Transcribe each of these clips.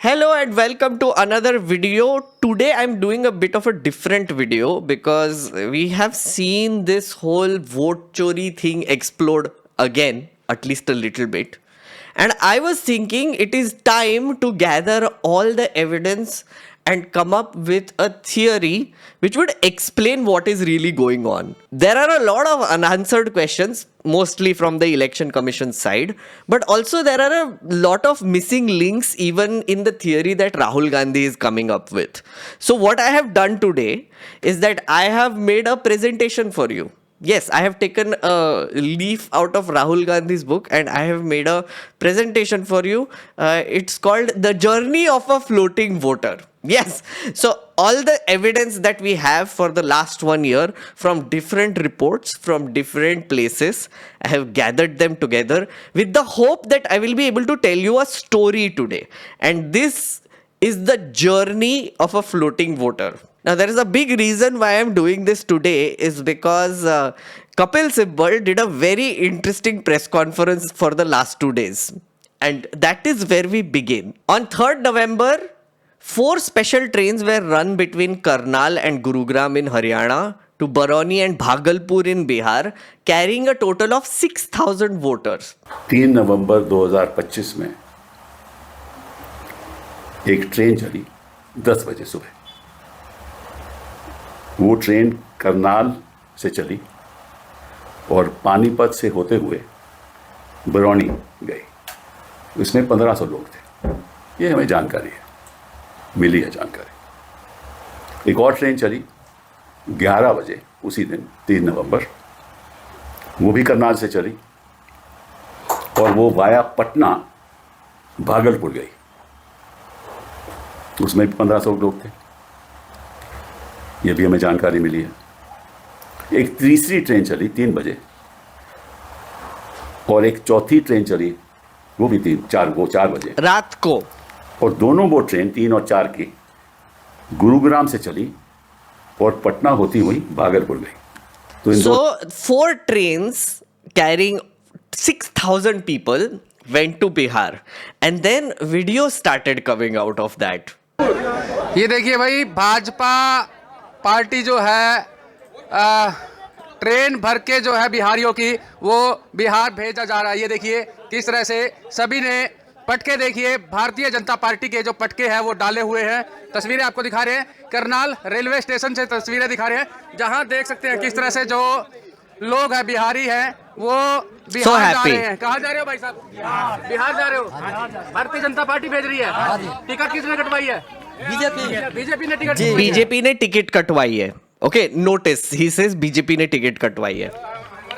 Hello and welcome to another video. Today I'm doing a bit of a different video because we have seen this whole vote chori thing explode again, at least a little bit. And I was thinking it is time to gather all the evidence and come up with a theory which would explain what is really going on. There are a lot of unanswered questions, mostly from the election commission side, but also there are a lot of missing links even in the theory that Rahul Gandhi is coming up with. So what I have done today is that I have made a presentation for you. Yes, I have taken a leaf out of Rahul Gandhi's book and I have made a presentation for you. It's called The Journey of a Floating Voter. Yes, so all the evidence that we have for the last 1 year from different reports, from different places, I have gathered them together with the hope that I will be able to tell you a story today. And this is the journey of a floating voter. Now, there is a big reason why I'm doing this today is because Kapil Sibal did a very interesting press conference for the last 2 days. And that is where we begin. On 3rd November, 4 special trains were run between Karnal and Gurugram in Haryana to Barauni and Bhagalpur in Bihar, carrying a total of 6,000 voters. 3 नवंबर 2025 में एक train चली 10 बजे सुबह। वो train Karnal से चली और पानीपत से होते हुए बरौनी गई। इसमें 1500 लोग थे। ये हमें जानकारी है, मिली है जानकारी। एक और ट्रेन चली 11 बजे उसी दिन 3 नवंबर, वो भी करनाल से चली और वो वाया पटना भागलपुर गई। उसमें भी 1500 लोग थे। ये भी हमें जानकारी मिली है। एक तीसरी ट्रेन चली 3 बजे और एक चौथी ट्रेन चली वो भी 4 बजे रात को। और दोनों वो ट्रेन 3 और 4 की गुरुग्राम से चली और पटना होती हुई भागलपुर गई। तो So 4 trains carrying 6,000 people went to Bihar and then videos started coming out of that. ये देखिए भाई, भाजपा पार्टी जो है ट्रेन भर के जो है बिहारियों की वो बिहार भेजा जा रहा है। ये देखिए किस तरह से सभी ने पटके, देखिए भारतीय जनता पार्टी के जो पटके हैं वो डाले हुए हैं। तस्वीरें आपको दिखा रहे हैं, करनाल रेलवे स्टेशन से तस्वीरें दिखा रहे हैं, जहां देख सकते हैं किस तरह से जो लोग हैं, बिहारी हैं, वो बिहार जा रहे हैं। कहाँ जा रहे हो भाई साहब? बिहार जा रहे हो? भारतीय जनता पार्टी भेज रही है। टिकट किसने कटवाई है? बीजेपी ने टिकट। बीजेपी ने टिकट कटवाई है। Okay, notice he says BJP ने टिकट कटवाई है।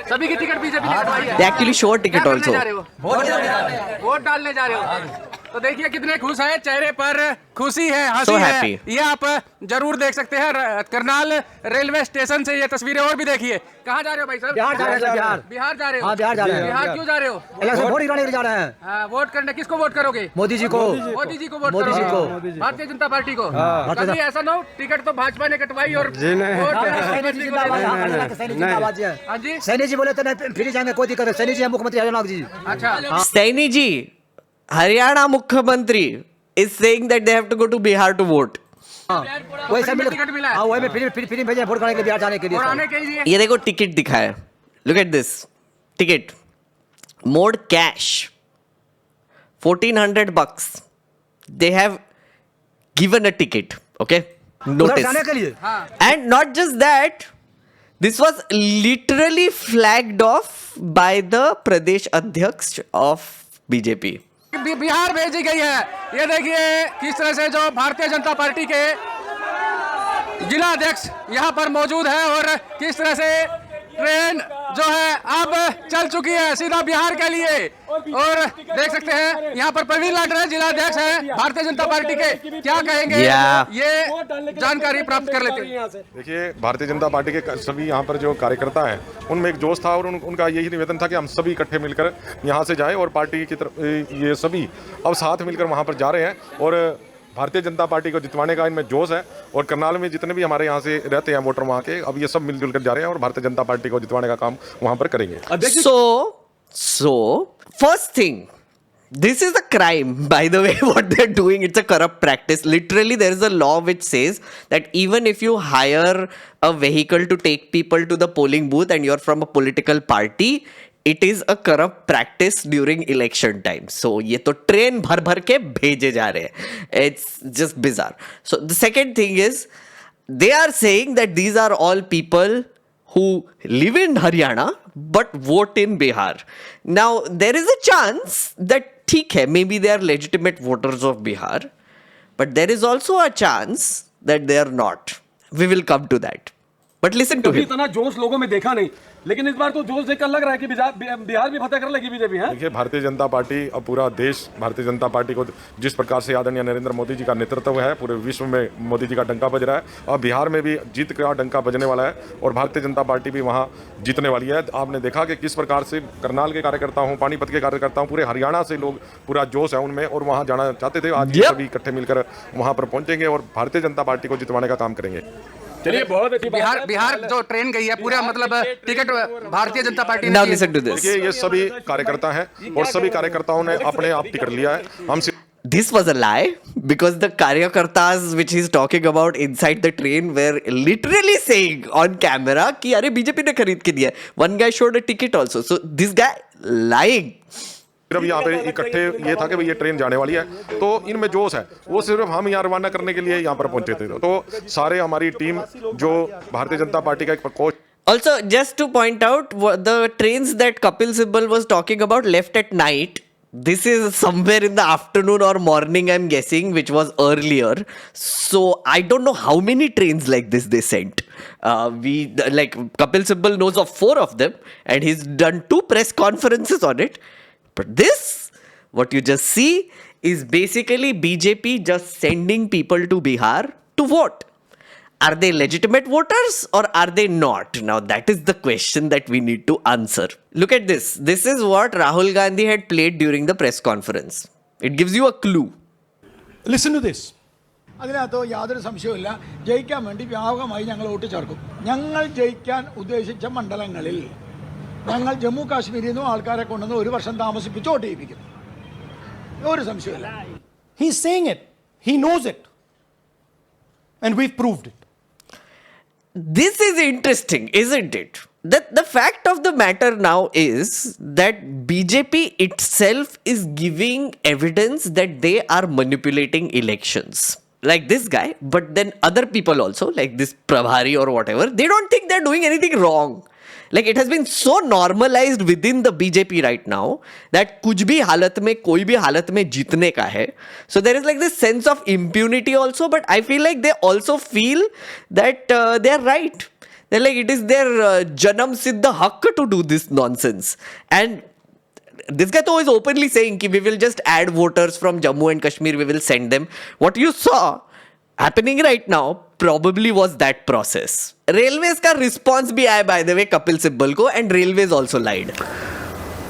सभी की टिकट बीजेपी ने कटवाई है। They actually show ticket also. Vote डालने जा रहे हो। तो देखिए कितने खुश हैं, चेहरे पर खुशी है, हंसी So है। happy. ये आप जरूर देख सकते हैं। करनाल रेलवे स्टेशन से ये तस्वीरें और भी देखिए। कहाँ जा रहे हो भाई साहब? बिहार जा रहे हैं। बिहार जा रहे हो? हाँ, बिहार जा रहे हैं। बिहार क्यों जा रहे हो? इलेक्शन वोट गिराने जा रहे हैं। हाँ, वोट करने किसको वोट करोगे? मोदी जी को। मोदी जी को वोट मोदी जी करोगे? को। भारतीय जनता पार्टी को। हाँ। कभी ऐसा ना हो टिकट तो भाजपा ने कटवाई और सैनी जी जिंदाबाद। सैनी जी जिंदाबाद जी। हाँ जी, सैनी जी बोले तो नहीं फिर जाएंगे, कोई दिक्कत नहीं। सैनी जी है मुख्यमंत्री हरियाणा जी। अच्छा। सैनी जी, हरियाणा मुख्यमंत्री is saying that they have to go to Bihar to vote. वही सब टिकट मिला है। हाँ, वही में फिर भेजे वोट करने के लिए बिहार जाने के लिए। और आने के लिए ये देखो टिकट दिखा है। Look at this ticket. Mode cash. 1,400 bucks. They have given a ticket. Okay. उधर जाने Notice. के लिए। And not just that, this was literally flagged off by the Pradesh Adhyaksh of BJP. Bihar भेजी गई है। ये देखिए किस तरह से जो भारतीय जनता पार्टी के जिला अध्यक्ष यहाँ पर मौजूद है और किस तरह से ट्रेन जो है अब चल चुकी है सीधा बिहार के लिए। और देख सकते हैं यहाँ पर प्रवीण लाडर जिला अध्यक्ष है भारतीय जनता पार्टी के, क्या कहेंगे? ये जानकारी प्राप्त कर लेते हैं। देखिए, भारतीय जनता पार्टी के सभी यहाँ पर जो कार्यकर्ता हैं उनमें एक जोश था और उनका यही निवेदन था कि हम सभी इकट्ठे मिलकर यहाँ से जाएं और पार्टी की तरफ ये सभी अब साथ मिलकर वहाँ पर जा रहे हैं और भारतीय जनता पार्टी को जितवाने का इनमें जोश है। और करनाल में जितने भी हमारे यहाँ से रहते हैं वोटर वहाँ के, अब ये सब मिलजुल कर जा रहे हैं और भारतीय जनता पार्टी को जितवाने का काम वहाँ पर करेंगे। So first thing, This is a crime, by the way, what they're doing. It's a corrupt practice. Literally, there is a law which says that even if you hire a vehicle to take people to the polling booth and you're from a political party, it is a corrupt practice during election time. So, ये तो train भर भर के भेजे जा रहे हैं. It's just bizarre. So, the second thing is, they are saying that these are all people who live in Haryana but vote in Bihar. Now, there is a chance that ठीक है, maybe they are legitimate voters of Bihar, but there is also a chance that they are not. We will come to that. But listen to कभी him. इतना जोश लोगों में देखा नहीं, लेकिन इस बार तो जोश देखकर लग रहा है कि बिहार भी फतेह कर लेगी बीजेपी है। देखिए, भारतीय जनता पार्टी अब पूरा देश भारतीय जनता पार्टी को जिस प्रकार से आदरणीय नरेंद्र मोदी जी का नेतृत्व है, पूरे विश्व में मोदी जी का डंका बज रहा है और बिहार में भी जीत का डंका बजने वाला है और भारतीय जनता पार्टी भी वहाँ जीतने वाली है। आपने देखा कि किस प्रकार से करनाल के कार्यकर्ता हूँ, पानीपत के कार्यकर्ता हूँ, पूरे हरियाणा से लोग पूरा जोश है उनमें और वहाँ जाना चाहते थे। आज ये सभी इकट्ठे मिलकर वहाँ पर पहुँचेंगे और भारतीय जनता पार्टी को जितवाने का काम करेंगे। चलिए, बहुत अच्छी बिहार जो ट्रेन गई है पूरा मतलब ticket Bharatiya Janata party Now ने listen to this. देखिए, ये सभी कार्यकर्ता हैं और सभी कार्यकर्ताओं ने अपने आप टिकट लिया है। हम This was a lie because the karyakartas which he's talking about inside the train were literally saying on camera कि अरे बीजेपी ने खरीद के दिया है. One guy showed a ticket also. So this guy lying. सिर्फ यहाँ पे इकट्ठे ये था कि भाई ये ट्रेन जाने वाली है तो इनमें जोश है, वो सिर्फ हम यहाँ रवाना करने के लिए यहाँ पर पहुंचे थे। तो सारे हमारी टीम जो भारतीय जनता पार्टी का एक प्रकोष्ठ Also, just to point out, the trains that Kapil Sibal was talking about left at night. This is somewhere in the afternoon or morning, I'm guessing, which was earlier. So I don't know how many trains like this they sent. Kapil Sibal knows of 4 of them, and he's done 2 press conferences on it. But this, what you just see, is basically BJP just sending people to Bihar to vote. Are they legitimate voters or are they not? Now that is the question that we need to answer. Look at this. This is what Rahul Gandhi had played during the press conference. It gives you a clue. Listen to this. അതിനകത്ത് യാതൊരു സംശയവുമില്ല, ജയിക്കാൻ വേണ്ടി വ്യാപകമായി ഞങ്ങൾ vote ചേർക്കും. ഞങ്ങൾ ജയിക്കാൻ ഉദ്ദേശിച്ച മണ്ഡലങ്ങളിൽ ഞങ്ങൾ ജമ്മു കാശ്മീരിൽ നിന്നും ആൾക്കാരെ കൊണ്ടുവന്ന് 1 വർഷം താമസിപ്പിച്ച് വോട്ട് ചെയ്യിപ്പിക്കും. ഒരു സംശയമില്ല. He's saying it. He knows it. And we've proved it. This is interesting, isn't it? The fact of the matter now is that BJP itself is giving evidence that they are manipulating elections. Like this guy, but then other people also, like this Prabhari or whatever, they don't think they're doing anything wrong. Like it has been so normalized within the BJP right now that कुछ भी हालत में कोई भी हालत में जीतने का है. So there is like this sense of impunity also, but I feel like they also feel that they are right. They're like it is their janam siddha haqq to do this nonsense. And this guy though is openly saying कि we will just add voters from Jammu and Kashmir, we will send them. What you saw happening right now probably was that process. Railways का response भी आया by the way Kapil Sibal को, and Railways also lied.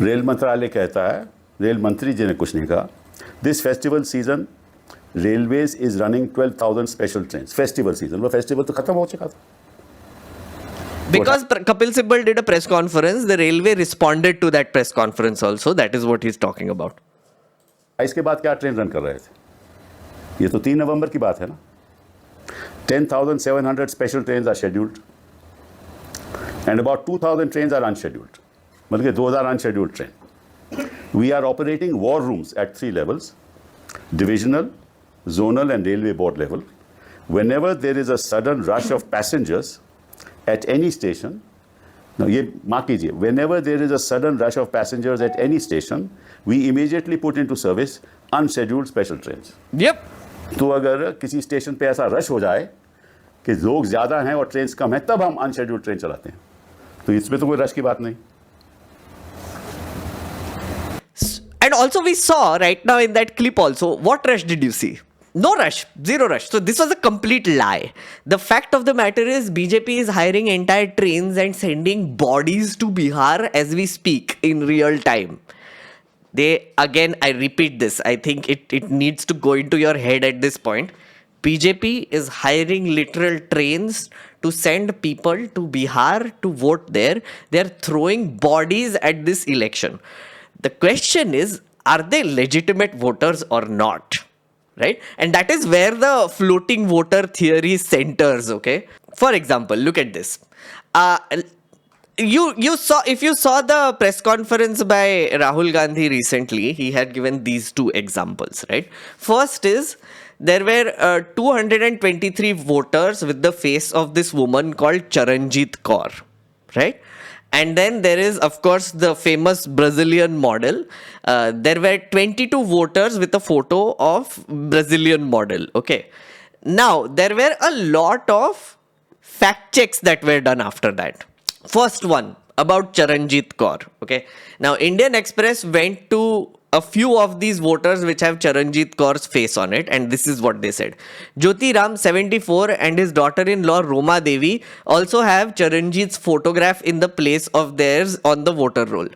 Rail मंत्रालय कहता है, rail मंत्री जी ने कुछ नहीं कहा, this festival season railways is running 12,000 special train. Festival season, वो फेस्टिवल तो खत्म हो चुका था. Because Kapil Sibal did a press conference, the railway responded to that press conference also. That is what he's talking about. इसके बाद क्या train run कर रहे थे? ये तो 3 नवंबर की बात है ना. 10,700 special trains are scheduled and about 2,000 trains are unscheduled. मतलब कि 2,000 unscheduled train. We are operating war rooms at 3 levels: divisional, zonal and railway board level. Whenever there is a sudden rush of passengers at any station, now ये mark कीजिए, whenever there is a sudden rush of passengers at any station, we immediately put into service unscheduled special trains. Yep. तो अगर किसी station पे ऐसा rush हो जाए कि लोग ज़्यादा हैं और ट्रेन्स कम हैं, तब हम अनशेड्यूल्ड ट्रेन चलाते हैं. तो इसमें तो कोई रश की बात नहीं. And also we saw right now in that clip also, what rush did you see? No rush, zero rush. So this was a complete lie. The fact of the matter is BJP is hiring entire trains and sending bodies to Bihar as we speak in real time. Again, I repeat this. I think it needs to go into your head at this point. BJP is hiring literal trains to send people to Bihar to vote there. They're throwing bodies at this election. The question is, are they legitimate voters or not? Right? And that is where the floating voter theory centers, okay? For example, look at this. Uh, you saw, if you saw the press conference by Rahul Gandhi recently, he had given these two examples, right? First is there were 223 voters with the face of this woman called Charanjit Kaur, right? And then there is, of course, the famous Brazilian model. There were 22 voters with a photo of Brazilian model. Okay. Now, there were a lot of fact checks that were done after that. First one about Charanjit Kaur. Okay. Now, Indian Express went to a few of these voters which have Charanjit Kaur's face on it, and this is what they said. Jyoti Ram, 74, and his daughter-in-law Roma Devi also have Charanjit's photograph in the place of theirs on the voter roll.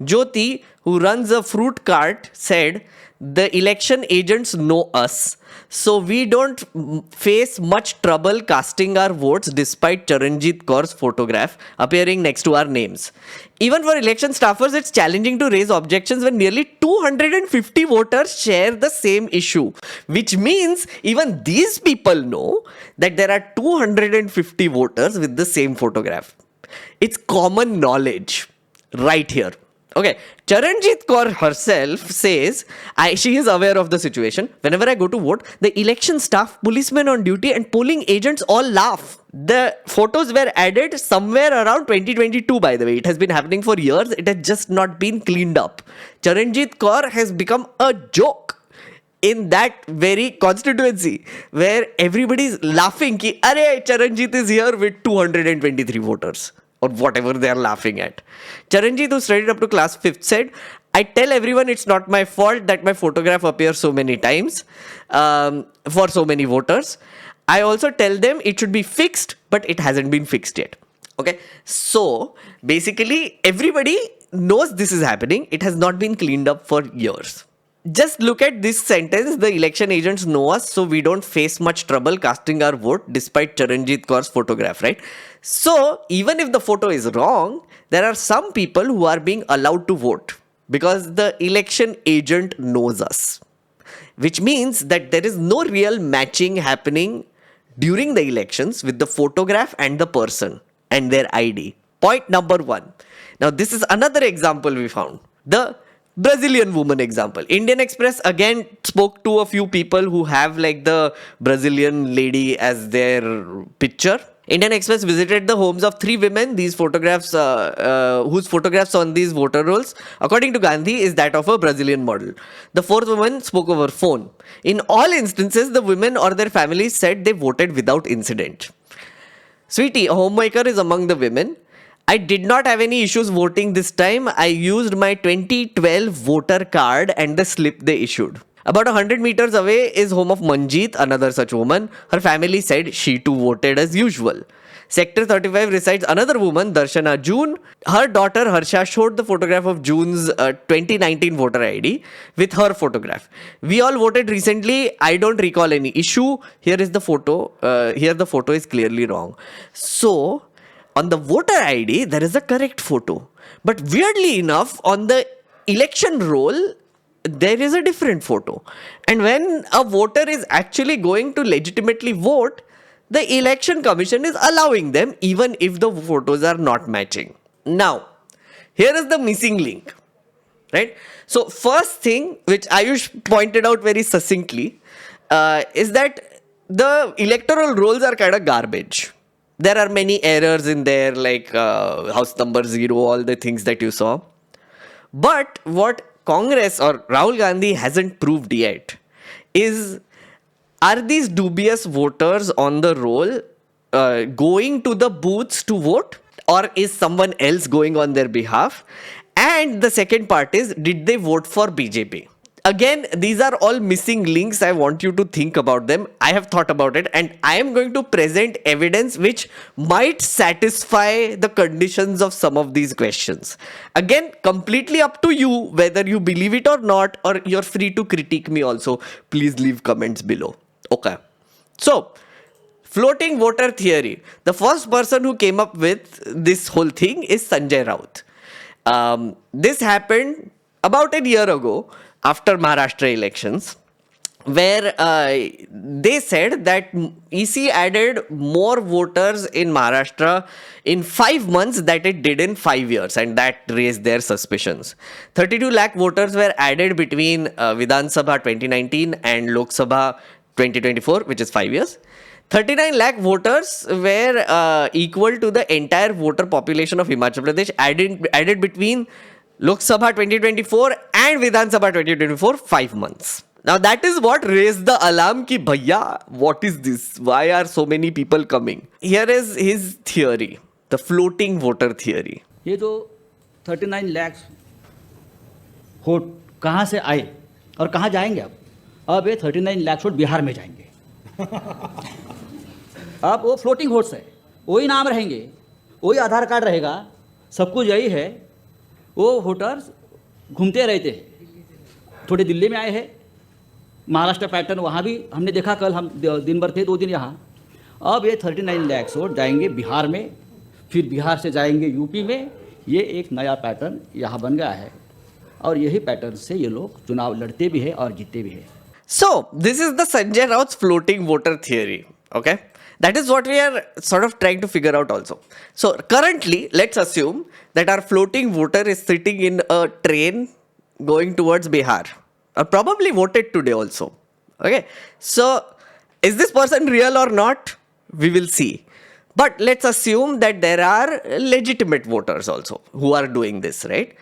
Jyoti, who runs a fruit cart, said, "The election agents know us, so we don't face much trouble casting our votes despite Charanjit Kaur's photograph appearing next to our names. Even for election staffers, it's challenging to raise objections when nearly 250 voters share the same issue," which means even these people know that there are 250 voters with the same photograph. It's common knowledge right here. Okay, Charanjit Kaur herself says she is aware of the situation. Whenever I go to vote, the election staff, policemen on duty, and polling agents all laugh. The photos were added somewhere around 2022, by the way. It has been happening for years. It has just not been cleaned up. Charanjit Kaur has become a joke in that very constituency where everybody is laughing ki, "Arey, Charanjit is here with 223 voters." Or whatever they are laughing at. Charanjit, who studied up to class 5th, said, "I tell everyone it's not my fault that my photograph appears so many times for so many voters. I also tell them it should be fixed, but it hasn't been fixed yet." Okay, so basically everybody knows this is happening. It has not been cleaned up for years. Just look at this sentence: "The election agents know us, so we don't face much trouble casting our vote despite Charanjit Kaur's photograph," right? So, even if the photo is wrong, there are some people who are being allowed to vote because the election agent knows us, which means that there is no real matching happening during the elections with the photograph and the person and their ID. Point number one. Now, this is another example we found. The Brazilian woman example. Indian Express again spoke to a few people who have like the Brazilian lady as their picture. Indian Express visited the homes of 3 women. These photographs, whose photographs on these voter rolls, according to Gandhi, is that of a Brazilian model. The 4th woman spoke over phone. In all instances, the women or their families said they voted without incident. Sweetie, a homemaker, is among the women. "I did not have any issues voting this time. I used my 2012 voter card and the slip they issued." About 100 meters away is home of Manjeet, another such woman. Her family said she too voted as usual. Sector 35 resides another woman, Darshana June. Her daughter Harsha showed the photograph of June's 2019 voter ID with her photograph. "We all voted recently. I don't recall any issue. Here is the photo. Here the photo is clearly wrong." So, on the voter ID, there is a correct photo. But weirdly enough, on the election roll, there is a different photo. And when a voter is actually going to legitimately vote, the election commission is allowing them even if the photos are not matching. Now, here is the missing link, right? So first thing which Ayush pointed out very succinctly is that the electoral rolls are kind of garbage. There are many errors in there, like house number 0, all the things that you saw. But what Congress or Rahul Gandhi hasn't proved yet is, are these dubious voters on the roll going to the booths to vote, or is someone else going on their behalf? And the second part is, did they vote for BJP? Again, these are all missing links. I want you to think about them. I have thought about it, and I am going to present evidence which might satisfy the conditions of some of these questions. Again, completely up to you whether you believe it or not, or you're free to critique me also. Please leave comments below. Okay. So, floating voter theory. The first person who came up with this whole thing is Sanjay Raut. This happened about a year ago after Maharashtra elections, where they said that EC added more voters in Maharashtra in 5 months that it did in 5 years, and that raised their suspicions. 32 lakh voters were added between Vidhan Sabha 2019 and Lok Sabha 2024, which is 5 years. 39 lakh voters were equal to the entire voter population of Himachal Pradesh added between Lok Sabha 2024 and Vidhan Sabha 2024, 5 months. Now that is what raised the alarm ki bhaiya, what is this? Why are so many people coming? Here is his theory, the floating voter theory. ये जो 39 lakh vote कहाँ से आए और कहाँ जाएंगे अब ये 39 लाख वोट बिहार में जाएंगे। अब वो फ्लोटिंग वोट्स है, वही नाम रहेंगे, वही आधार कार्ड रहेगा, सब कुछ यही है। वो वोटर्स घूमते रहते हैं, थोड़े दिल्ली में आए हैं, महाराष्ट्र पैटर्न वहाँ भी हमने देखा, कल हम दिन भर थे 2 दिन यहाँ। अब ये 39 लाख वोट जाएंगे बिहार में, फिर बिहार से जाएंगे यूपी में। ये एक नया पैटर्न यहाँ बन गया है और यही पैटर्न से ये लोग चुनाव लड़ते भी हैं और जीतते भी हैं। So this is the Sanjay Raut's floating voter theory. Okay, that is what we are sort of trying to figure out also. So currently, let's assume that our floating voter is sitting in a train going towards Bihar, or probably voted today also. Okay, so is this person real or not? We will see. But let's assume that there are legitimate voters also who are doing this, right?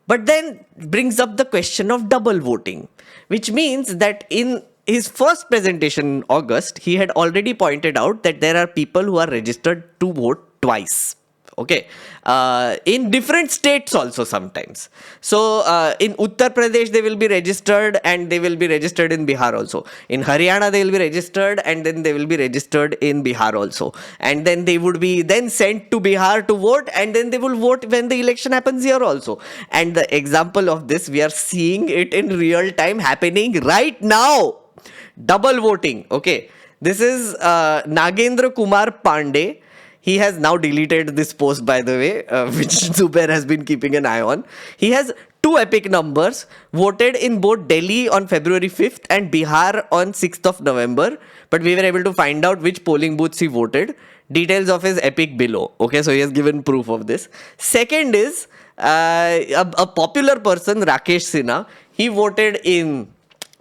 But then brings up the question of double voting, which means that in his first presentation in August, he had already pointed out that there are people who are registered to vote twice. Okay, in different states also sometimes. So in Uttar Pradesh they will be registered and they will be registered in Bihar also. In Haryana they will be registered and then they will be registered in Bihar also. And then they would be then sent to Bihar to vote and then they will vote when the election happens here also. And the example of this, we are seeing it in real time happening right now. Double voting. Okay, this is Nagendra Kumar Pandey. He has now deleted this post, by the way, which Zubair has been keeping an eye on. He has 2 epic numbers, voted in both Delhi on February 5th and Bihar on 6th of November. But we were able to find out which polling booths he voted. Details of his epic below. Okay, so he has given proof of this. Second is a popular person, Rakesh Sinha. He voted in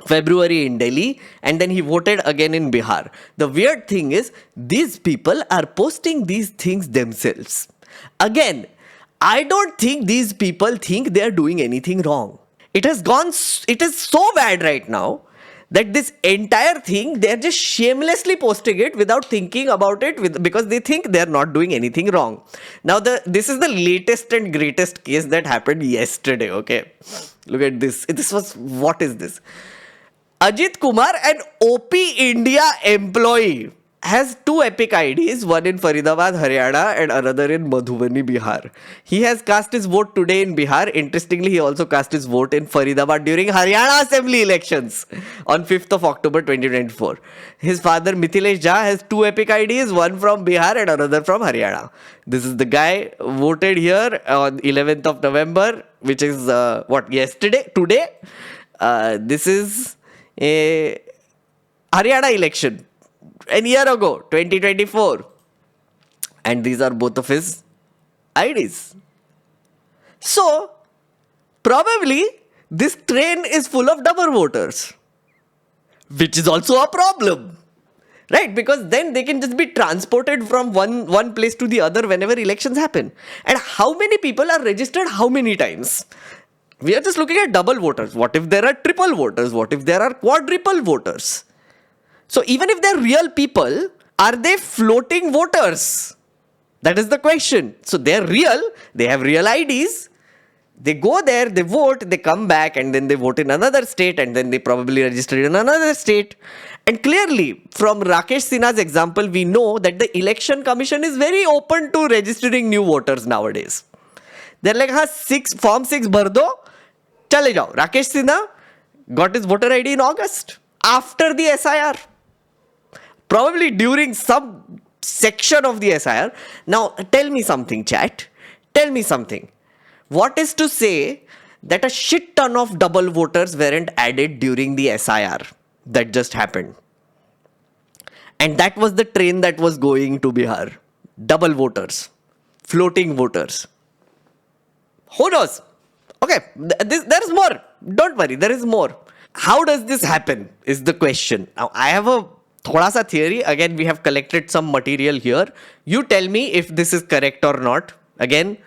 February in Delhi and then he voted again in Bihar. The weird thing is these people are posting these things themselves. Again, I don't think these people think they are doing anything wrong. It is so bad right now that this entire thing, they are just shamelessly posting it without thinking about it because they think they are not doing anything wrong. Now, this is the latest and greatest case that happened yesterday. Okay, look at this. What is this? Ajit Kumar, an OP India employee, has 2 epic IDs, one in Faridabad, Haryana and another in Madhubani, Bihar. He has cast his vote today in Bihar. Interestingly, he also cast his vote in Faridabad during Haryana Assembly elections on 5th of October 2024. His father Mithilesh Jha has 2 epic IDs, one from Bihar and another from Haryana. This is the guy voted here on 11th of November, which is today. This is a Haryana election a year ago, 2024, and these are both of his IDs. So probably this train is full of double voters, which is also a problem, right? Because then they can just be transported from one place to the other whenever elections happen. And how many people are registered how many times? We are just looking at double voters. What if there are triple voters? What if there are quadruple voters? So even if they're real people, are they floating voters? That is the question. So they're real, they have real IDs, they go there, they vote, they come back and then they vote in another state and then they probably register in another state. And clearly, from Rakesh Sinha's example, we know that the Election Commission is very open to registering new voters nowadays. They're like, Form 6 bhar do, chale jao. Rakesh Sinha got his voter ID in August, after the SIR. Probably during some section of the SIR. Now, tell me something, chat. Tell me something. What is to say that a shit ton of double voters weren't added during the SIR that just happened. And that was the train that was going to Bihar. Double voters, floating voters. Who knows? Okay, there is more. Don't worry, there is more. How does this happen is the question. Now, I have a thoda sa theory. Again, we have collected some material here. You tell me if this is correct or not. Again,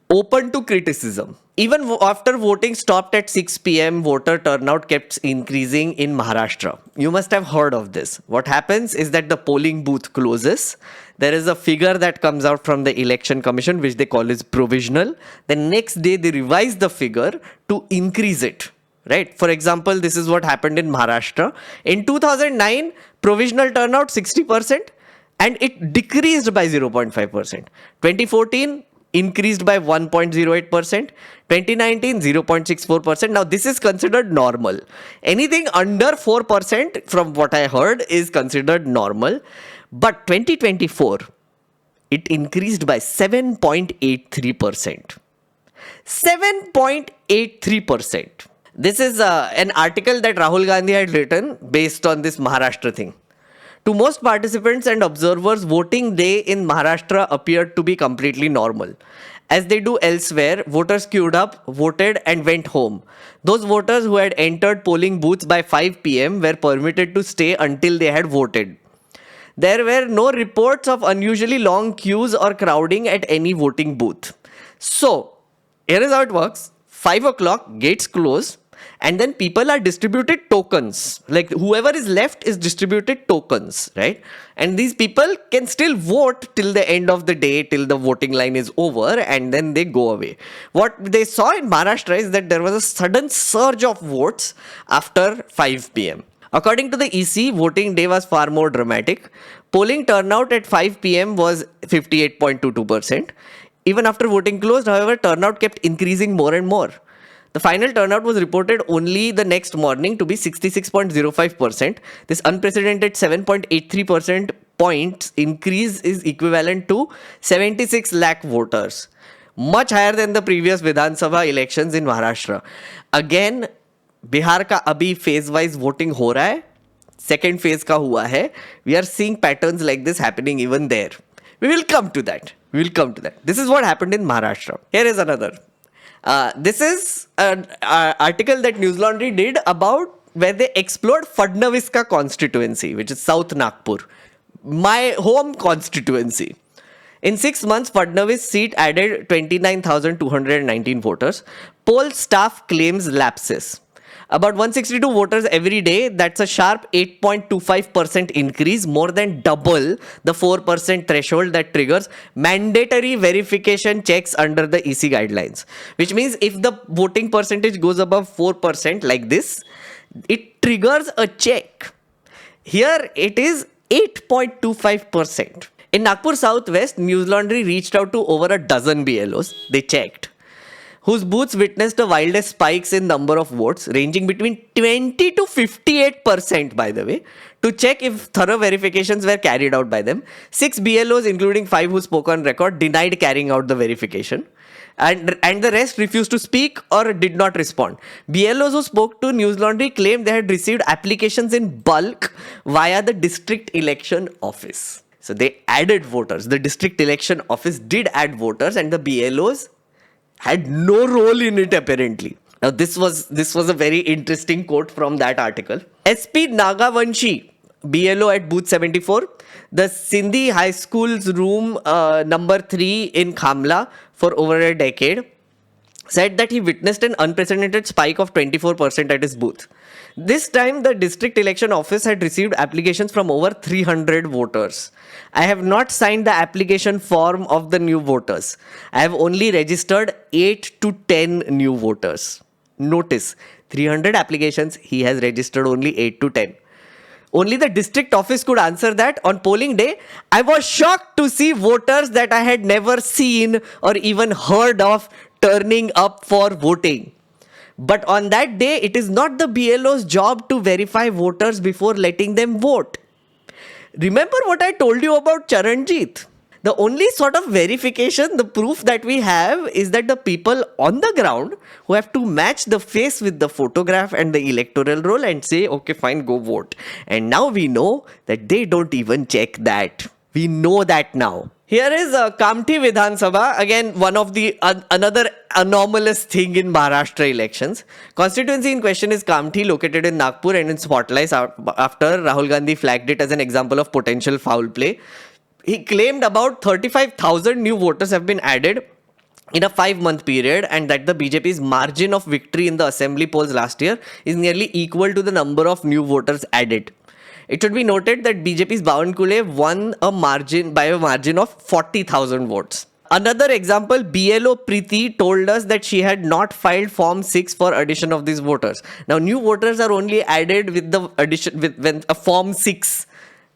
open to criticism. Even after voting stopped at 6 p.m., voter turnout kept increasing in Maharashtra. You must have heard of this. What happens is that the polling booth closes. There is a figure that comes out from the election commission, which they call as provisional. The next day, they revise the figure to increase it. Right? For example, this is what happened in Maharashtra. In 2009, provisional turnout 60% and it decreased by 0.5%. 2014, increased by 1.08%. 2019, 0.64%. Now, this is considered normal. Anything under 4%, from what I heard, is considered normal. But 2024, it increased by 7.83%. 7.83%. This is an article that Rahul Gandhi had written based on this Maharashtra thing. To most participants and observers, voting day in Maharashtra appeared to be completely normal. As they do elsewhere, voters queued up, voted and went home. Those voters who had entered polling booths by 5 p.m. were permitted to stay until they had voted. There were no reports of unusually long queues or crowding at any voting booth. So, here is how it works. 5 o'clock, gates close. And then people are distributed tokens. Like whoever is left is distributed tokens, right? And these people can still vote till the end of the day, till the voting line is over, and then they go away. What they saw in Maharashtra is that there was a sudden surge of votes after 5 p.m. According to the EC, voting day was far more dramatic. Polling turnout at 5 p.m. was 58.22%. Even after voting closed, however, turnout kept increasing more and more. The final turnout was reported only the next morning to be 66.05%. This unprecedented 7.83% points increase is equivalent to 76 lakh voters. Much higher than the previous Vidhan Sabha elections in Maharashtra. Again, Bihar का अभी phase wise voting हो रहा है, second phase का हुआ है. We are seeing patterns like this happening even there. We will come to that. This is what happened in Maharashtra. Here is another. This is an article that News Laundry did about where they explored Fadnavis ka constituency, which is South Nagpur, my home constituency. In 6 months, Fadnavis seat added 29,219 voters. Poll staff claims lapses. About 162 voters every day, that's a sharp 8.25% increase, more than double the 4% threshold that triggers mandatory verification checks under the EC guidelines. Which means if the voting percentage goes above 4% like this, it triggers a check. Here it is 8.25%. In Nagpur Southwest, News Laundry reached out to over a dozen BLOs. They checked, whose booths witnessed the wildest spikes in number of votes, ranging between 20 to 58%, by the way, to check if thorough verifications were carried out by them. 6 BLOs, including 5 who spoke on record, denied carrying out the verification. And the rest refused to speak or did not respond. BLOs who spoke to News Laundry claimed they had received applications in bulk via the district election office. So they added voters. The district election office did add voters, and the BLOs had no role in it apparently. Now this was a very interesting quote from that article. SP Nagavanshi, BLO at booth 74, the Sindhi High School's room number 3 in Khamla for over a decade, said that he witnessed an unprecedented spike of 24% at his booth. This time, the district election office had received applications from over 300 voters. I have not signed the application form of the new voters. I have only registered 8 to 10 new voters. Notice, 300 applications, he has registered only 8 to 10. Only the district office could answer that. On polling day, I was shocked to see voters that I had never seen or even heard of turning up for voting. But on that day, it is not the BLO's job to verify voters before letting them vote. Remember what I told you about Charanjit? The only sort of verification, the proof that we have is that the people on the ground who have to match the face with the photograph and the electoral roll and say, okay, fine, go vote. And now we know that they don't even check that. We know that now. Here is Kamti Vidhan Sabha, again one of the another anomalous thing in Maharashtra elections. Constituency in question is Kamti, located in Nagpur and in spotlights after Rahul Gandhi flagged it as an example of potential foul play. He claimed about 35,000 new voters have been added in a 5-month period, and that the BJP's margin of victory in the assembly polls last year is nearly equal to the number of new voters added. It should be noted that BJP's Bawan Kule won by a margin of 40,000 votes. Another example, BLO Preeti told us that she had not filed Form 6 for addition of these voters. Now, new voters are only added with the addition when a Form 6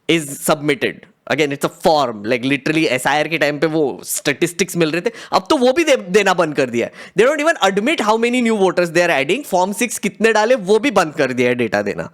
is submitted. Again, it's a form, like literally SIR के time पे वो statistics मिल रहे थे, अब तो वो भी देना बंद कर दिया है. They don't even admit how many new voters they are adding. Form 6 कितने डाले वो भी बंद कर दिया है डेटा देना.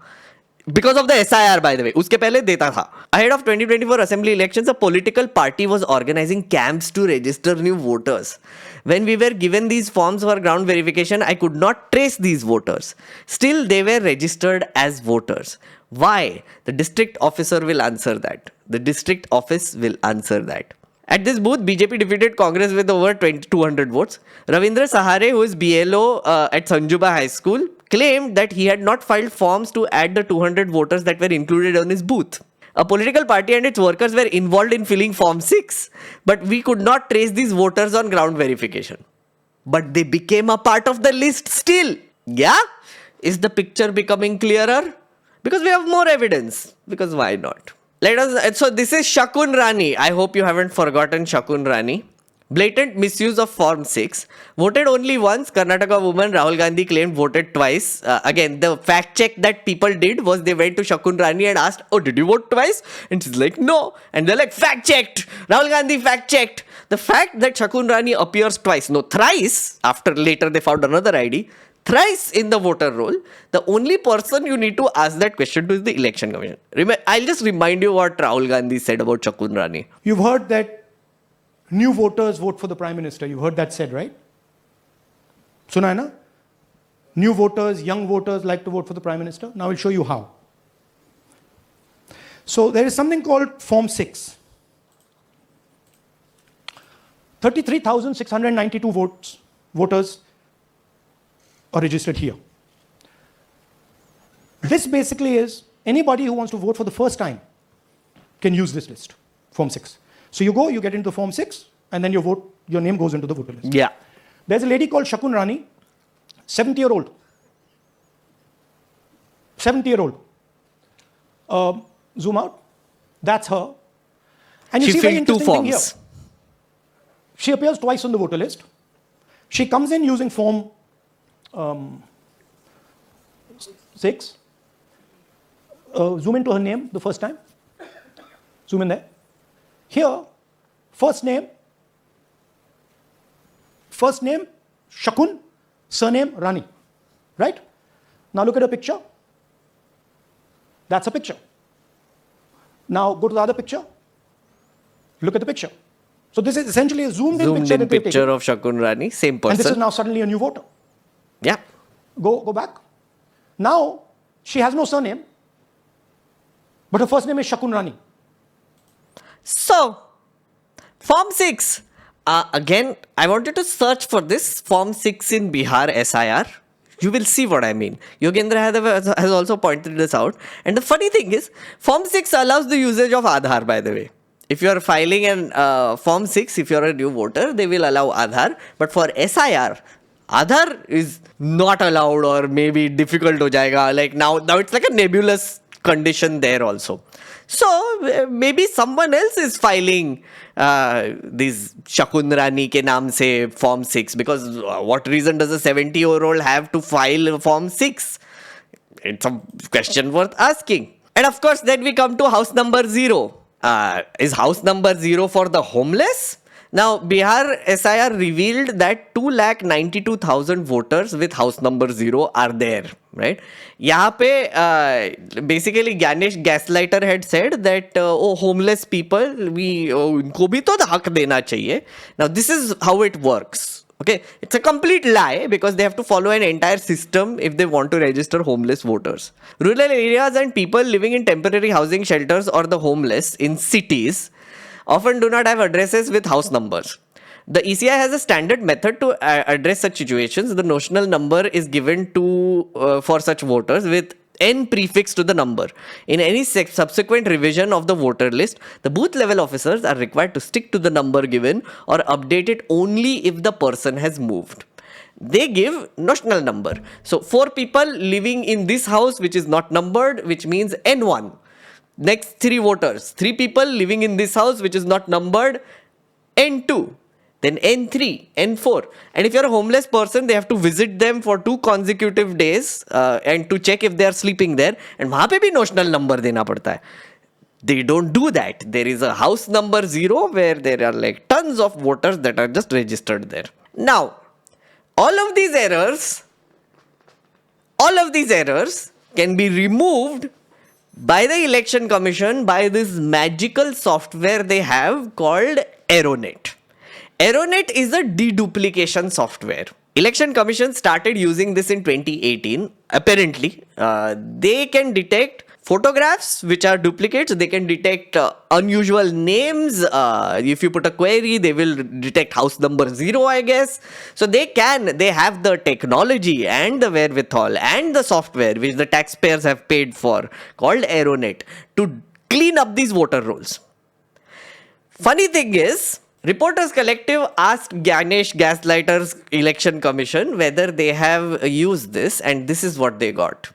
Because of the SIR, by the way. उसके पहले देता था. Ahead of 2024 assembly elections, a political party was organizing camps to register new voters. When we were given these forms for ground verification, I could not trace these voters. Still, they were registered as voters. Why? The district officer will answer that. The district office will answer that. At this booth, BJP defeated Congress with over 200 votes. Ravindra Sahare, who is BLO at Sanjuba High School, claimed that he had not filed forms to add the 200 voters that were included on his booth. A political party and its workers were involved in filling Form 6, but we could not trace these voters on ground verification. But they became a part of the list still. Yeah? Is the picture becoming clearer? Because we have more evidence. Because why not? So this is Shakun Rani. I hope you haven't forgotten Shakun Rani. Blatant misuse of Form 6. Voted only once. Karnataka woman Rahul Gandhi claimed voted twice. Again, the fact check that people did was they went to Shakun Rani and asked, oh, did you vote twice? And she's like, no. And they're like, fact checked. Rahul Gandhi fact checked. The fact that Shakun Rani appears twice, no, thrice, after later they found another ID, thrice in the voter roll, the only person you need to ask that question to is the election commission. I'll just remind you what Rahul Gandhi said about Shakun Rani. You've heard that new voters vote for the Prime Minister. You've heard that said, right? Suna hai na? New voters, young voters like to vote for the Prime Minister. Now I'll show you how. So there is something called Form 6. 33,692 voters are registered here. This basically is anybody who wants to vote for the first time can use this list, Form 6. So you go, you get into Form 6, and then your name goes into the voter list. Yeah. There's a lady called Shakun Rani, 70-year-old. 70-year-old. Zoom out. That's her. And you She see very filled 2 interesting thing here. forms. She appears twice on the voter list. She comes in using Form 6. Zoom into her name the first time. Zoom in there. Here, first name, Shakun, surname, Rani. Right? Now look at her picture. That's a picture. Now go to the other picture. Look at the picture. So this is essentially a zoomed-in picture that they've picture taken. of Shakun Rani, same person. And this is now suddenly a new voter. Yeah. Go back. Now, she has no surname, but her first name is Shakun Rani. So, Form 6. Again, I wanted to search for this Form 6 in Bihar SIR. You will see what I mean. Yogendra has also pointed this out. And the funny thing is, Form 6 allows the usage of Aadhaar, by the way. If you are filing an Form 6, if you are a new voter, they will allow Aadhaar. But for SIR, Aadhaar is not allowed or maybe difficult ho jayega. Like now it's like a nebulous condition there also. So maybe someone else is filing these Shakun Rani ke naam se Form 6, because what reason does a 70-year-old have to file Form 6? It's a question worth asking. And of course, then we come to house number 0. Is house number 0 for the homeless? Now, Bihar SIR revealed that 292,000 voters with house number 0 are there, right? यहाँ पे basically Ganesh Gaslighter had said that oh, homeless people, उनको भी तो हक देना चाहिए. Now, this is how it works. Okay, it's a complete lie because they have to follow an entire system if they want to register homeless voters. Rural areas and people living in temporary housing shelters or the homeless in cities often do not have addresses with house numbers. The ECI has a standard method to address such situations. The notional number is given to for such voters with N prefix to the number. In any subsequent revision of the voter list, the booth level officers are required to stick to the number given or update it only if the person has moved. They give notional number. So 4 people living in this house which is not numbered, which means N1. Next 3 voters, 3 people living in this house which is not numbered, N2, then N3, N4. And if you're a homeless person, they have to visit them for 2 consecutive days and to check if they are sleeping there. And वहाँ पे भी notional number देना पड़ता है. They don't do that. There is a house number 0 where there are like tons of voters that are just registered there. Now, all of these errors can be removed by the Election Commission by this magical software they have called Aeronet. Aeronet is a deduplication software. Election Commission started using this in 2018. Apparently, they can detect photographs which are duplicates. They can detect unusual names. If you put a query, they will detect house number 0, I guess. So they have the technology and the wherewithal and the software which the taxpayers have paid for called Aeronet to clean up these voter rolls. Funny thing is, Reporters Collective asked Ganesh Gaslighter's Election Commission whether they have used this, and this is what they got.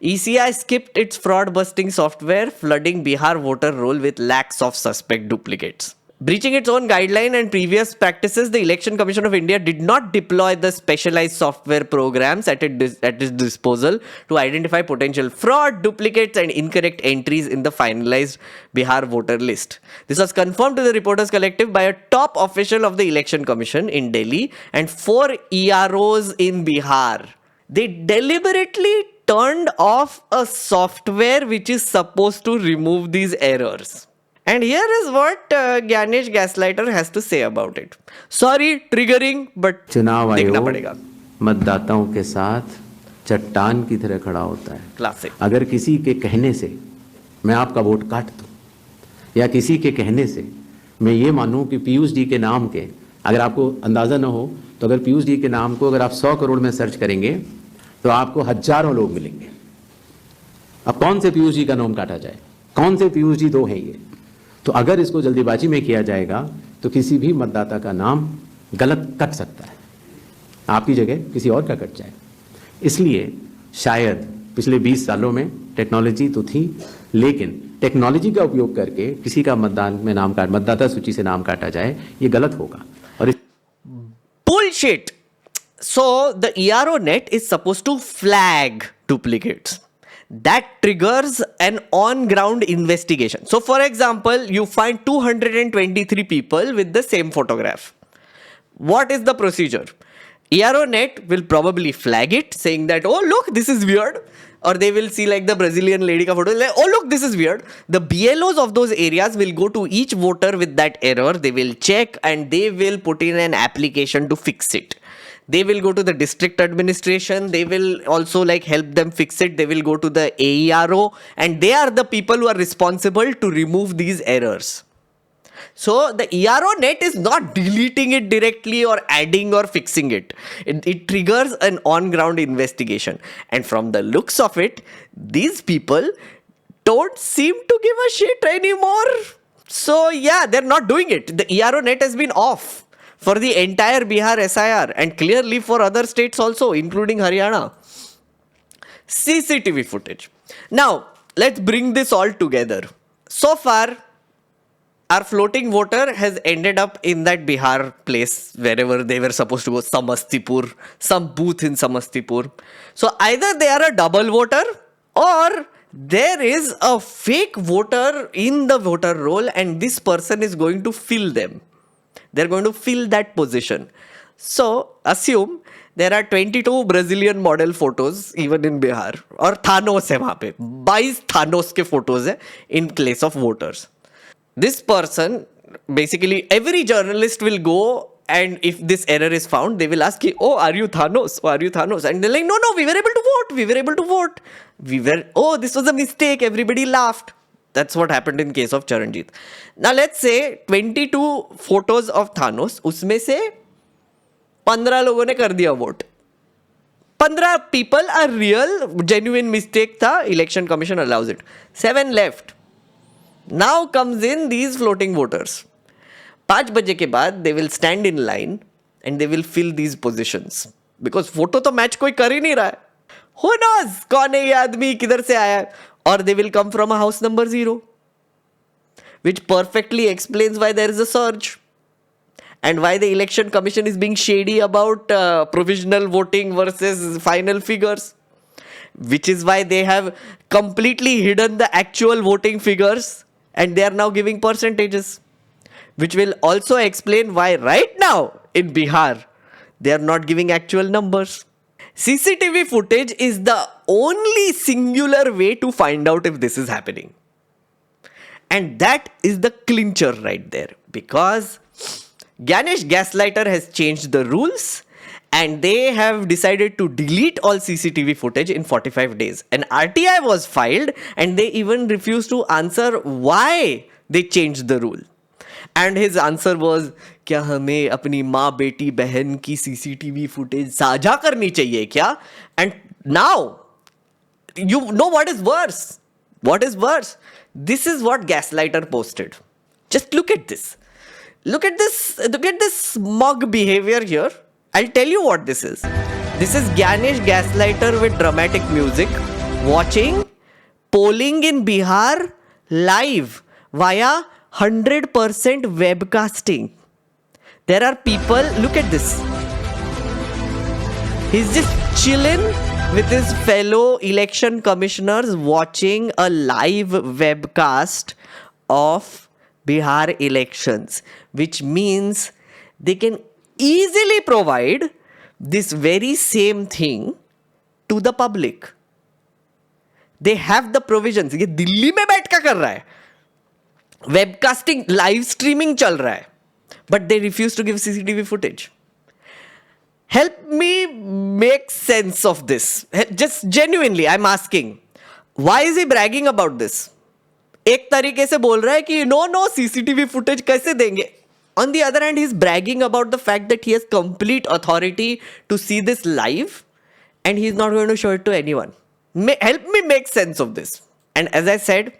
ECI skipped its fraud-busting software, flooding Bihar voter roll with lakhs of suspect duplicates. Breaching its own guideline and previous practices, the Election Commission of India did not deploy the specialized software programs at its disposal to identify potential fraud, duplicates, and incorrect entries in the finalized Bihar voter list. This was confirmed to the Reporters Collective by a top official of the Election Commission in Delhi and 4 EROs in Bihar. They deliberately turned off a software which is supposed to remove these errors. And here is what Ganesh Gaslighter has to say about it. Sorry, triggering, but चुनाव देखना आयोग पड़ेगा. मतदाताओं के साथ चट्टान की तरह खड़ा होता है. Classic. अगर किसी के कहने से मैं आपका वोट काट दूं या किसी के कहने से मैं ये मानूं कि पीयूष जी के नाम के, अगर आपको अंदाज़ा ना हो तो अगर पीयूष जी के नाम को अगर आप 100 करोड़ में सर्च करेंगे तो आपको हजारों लोग मिलेंगे. अब कौन से पीयूष जी का नाम काटा जाए? कौन से पीयूष जी 2 हैं ये? तो अगर इसको जल्दीबाजी में किया जाएगा तो किसी भी मतदाता का नाम गलत कट सकता है, आपकी जगह किसी और का कट जाए. इसलिए शायद पिछले 20 सालों में टेक्नोलॉजी तो थी, लेकिन टेक्नोलॉजी का उपयोग करके किसी का मतदाता सूची से नाम काटा जाए, ये गलत होगा. और Bullshit! So, the EROnet is supposed to flag duplicates. That triggers an on-ground investigation. So, for example, you find 223 people with the same photograph. What is the procedure? EROnet will probably flag it, saying that, oh, look, this is weird. Or they will see like the Brazilian lady ka photo, like, oh, look, this is weird. The BLOs of those areas will go to each voter with that error. They will check and they will put in an application to fix it. They will go to the district administration. They will also like help them fix it. They will go to the AERO, and they are the people who are responsible to remove these errors. So the EROnet is not deleting it directly or adding or fixing it. It triggers an on-ground investigation. And from the looks of it, these people don't seem to give a shit anymore. So yeah, they're not doing it. The EROnet has been off for the entire Bihar SIR and clearly for other states also, including Haryana. CCTV footage. Now, let's bring this all together. So far, our floating voter has ended up in that Bihar place wherever they were supposed to go, Samastipur, some booth in Samastipur. So either they are a double voter or there is a fake voter in the voter roll and this person is going to fill them. They're going to fill that position. So assume there are 22 Brazilian model photos even in Bihar, और Thanos है वहाँ पे 22 Thanos के photos है in place of voters. This person, basically every journalist will go, and if this error is found, they will ask, oh, are you Thanos? Oh, are you Thanos? And they're like, no, we were able to vote. We were able to vote. Oh, this was a mistake. Everybody laughed. That's what happened in case of Charanjit. Now let's say 22 photos of Thanos, उसमें से 15 लोगों ने कर दिया vote. 15 people are real, genuine mistake था. Election Commission allows it. 7 left. Now comes in these floating voters. 5 बजे के बाद they will stand in line and they will fill these positions. Because photo तो match कोई कर ही नहीं रहा है. Who knows कौन है ये आदमी, किधर से आया है? Or they will come from a house number 0. Which perfectly explains why there is a surge. And why the election commission is being shady about provisional voting versus final figures. Which is why they have completely hidden the actual voting figures and they are now giving percentages. Which will also explain why right now in Bihar they are not giving actual numbers. CCTV footage is the only singular way to find out if this is happening. And that is the clincher right there, because Ganesh Gaslighter has changed the rules and they have decided to delete all CCTV footage in 45 days. An RTI was filed and they even refused to answer why they changed the rule. And his answer was, क्या हमें अपनी माँ बेटी बहन की CCTV footage साझा करनी चाहिए क्या? And now, you know what is worse? What is worse? This is what Gaslighter posted. Just look at this. Look at this smug behavior here. I'll tell you what this is. This is Ganesh Gaslighter with dramatic music watching polling in Bihar live via 100% webcasting. There are people, look at this. He's just chilling with his fellow election commissioners watching a live webcast of Bihar elections, which means they can easily provide this very same thing to the public. They have the provisions. ये दिल्ली में बैठ कर रहा है. Webcasting, live streaming चल रहा है. But they refuse to give CCTV footage. Help me make sense of this. Just genuinely, I'm asking. Why is he bragging about this? एक तरीके से बोल रहा है कि no CCTV footage कैसे देंगे? On the other hand, he's bragging about the fact that he has complete authority to see this live and he's not going to show it to anyone. Help me make sense of this. And as I said,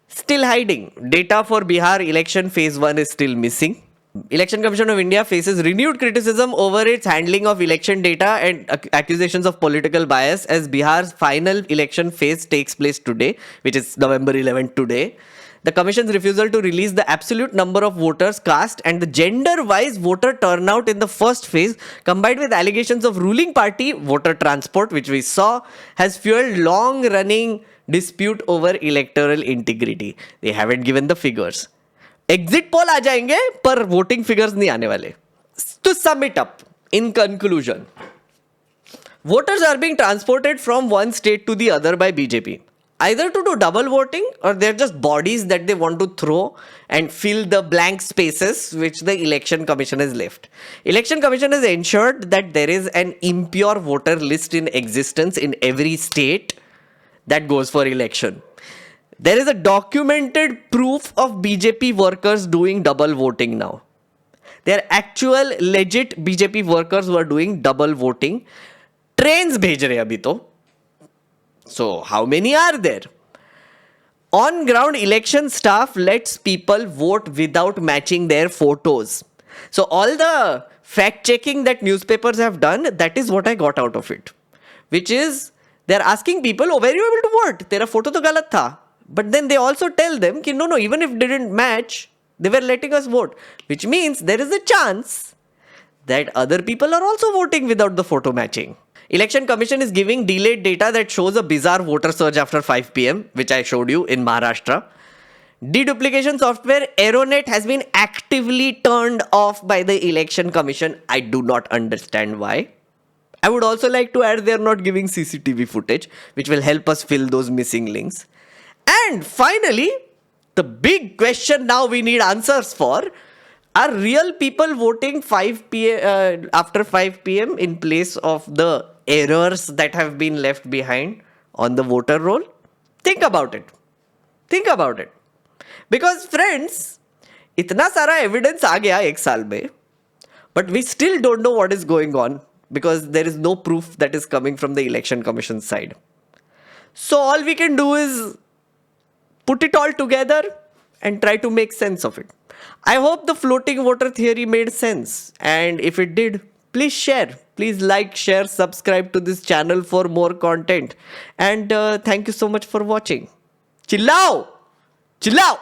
still hiding. Data for Bihar election phase 1 is still missing. Election Commission of India faces renewed criticism over its handling of election data and accusations of political bias as Bihar's final election phase takes place today, which is November 11th today. The Commission's refusal to release the absolute number of voters cast and the gender-wise voter turnout in the first phase, combined with allegations of ruling party voter transport, which we saw, has fueled long-running dispute over electoral integrity. They haven't given the figures. Exit poll आ जाएंगे पर voting figures नहीं आने वाले. To sum it up, in conclusion, voters are being transported from one state to the other by BJP. Either to do double voting or they're just bodies that they want to throw and fill the blank spaces which the Election Commission has left. Election Commission has ensured that there is an impure voter list in existence in every state that goes for election. There is a documented proof of BJP workers doing double voting now. There are actual legit BJP workers who are doing double voting. Trains bhej rahe abhi to. So how many are there? On ground election staff lets people vote without matching their photos. So all the fact checking that newspapers have done, that is what I got out of it. Which is, they're asking people, oh, were you able to vote? Tera photo to galat tha. But then they also tell them, ki, no, even if they didn't match, they were letting us vote. Which means there is a chance that other people are also voting without the photo matching. Election Commission is giving delayed data that shows a bizarre voter surge after 5 p.m., which I showed you in Maharashtra. Deduplication software Aeronet has been actively turned off by the election commission. I do not understand why. I would also like to add they are not giving CCTV footage, which will help us fill those missing links. And finally, the big question now we need answers for: are real people voting 5 p.m. After 5 p.m. in place of the errors that have been left behind on the voter roll? Think about it. Think about it. Because friends, इतना सारा evidence आ गया एक साल में, but we still don't know what is going on because there is no proof that is coming from the election commission side. So all we can do is put it all together and try to make sense of it. I hope the floating voter theory made sense, and if it did, please share. Please like, share, subscribe to this channel for more content. And thank you so much for watching. Chillao! Chillao!